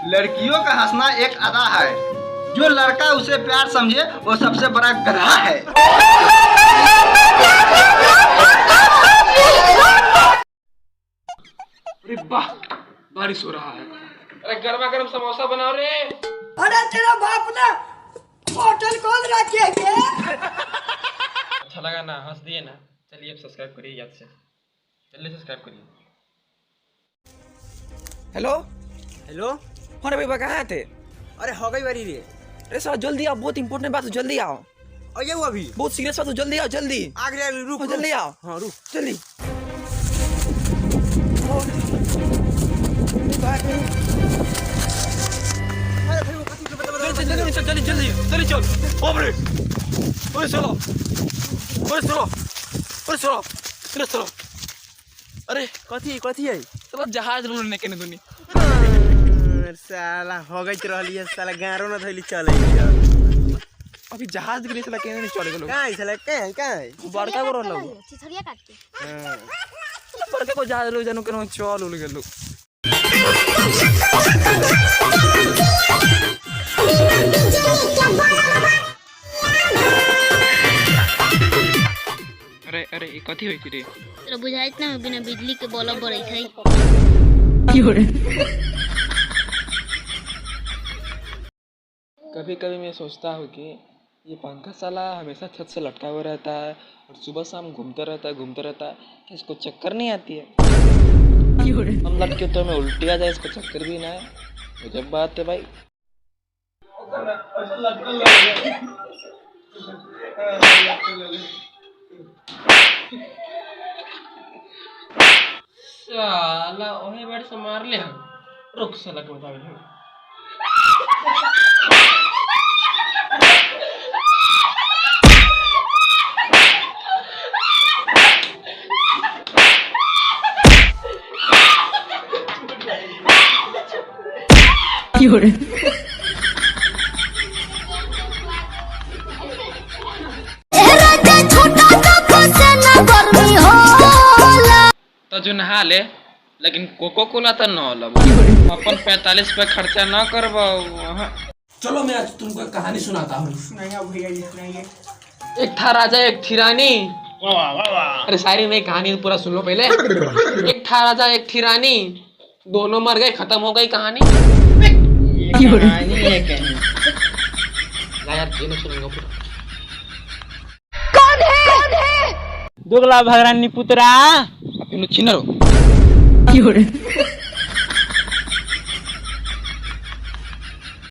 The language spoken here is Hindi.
लड़कियों का हंसना एक अदा है, जो लड़का उसे प्यार समझे वो सबसे बड़ा गधा है। अरे वाह, बारिश हो रहा है। अरे गर्मा गर्म समोसा बनाओ रे। अरे तेरा बाप ने होटल खोल रखी है क्या? अच्छा लगा ना, हंस दिए ना। चलिए अब सब्सक्राइब करिए याद से, जल्दी सब्सक्राइब करिए। Hello hello. हाँ भाई कहाँ थे? अरे हो गई बारी रे। अरे सर जल्दी आओ, बहुत इंपॉर्टेंट बात है, जल्दी आओ। और ये वो अभी बहुत सीरियस बात है, जल्दी आओ जल्दी। आगे रुक हाँ, जल्दी आओ। हाँ रुक जल्दी जल्दी जल्दी जल्दी जल्दी चल। ओबरे ओए चलो, ओए चलो, ओए चलो, चलो चलो। अरे कथी कथी है? तो जहाज उड़ने के दुनी साला हो गई रहली है, साला गारो न धइली चले अभी जहाज के लिए चला के नहीं चले लोग। काहे साला काहे बड़का को रहलो छिछड़िया काट के हां बड़का को जहाज लो जानो के चल उड़ गेलो। अरे अरे ये कथी होई रे? तोरा बुझाइत ना बिना बिजली के बल्ब बरैत है। कभी कभी मैं सोचता हूँ कि ये पंखा साला हमेशा छत से लटका हुआ रहता है और सुबह शाम घूमता रहता है कि इसको चक्कर नहीं आती है। हम लटके तो हमें उल्टी आ जाए, इसको चक्कर भी ना है। गजब बात है भाई। साला ओहे बैठ से मार ले हम। रुक साला के बता दे। तो जो नहा ले, लेकिन कोको कोला तो न होला। अपन 45 पे खर्चा न करबो। चलो मैं आज तुमको कहानी सुनाता हूँ। एक था राजा एक थी रानी। अरे शायरी में कहानी पूरा सुन लो पहले। एक था राजा एक थी रानी, दोनों मर गए, खत्म हो गई कहानी। यार सुनेंगे पूरा। कौन है? दोगला भगरानी पुत्रा चिन्ह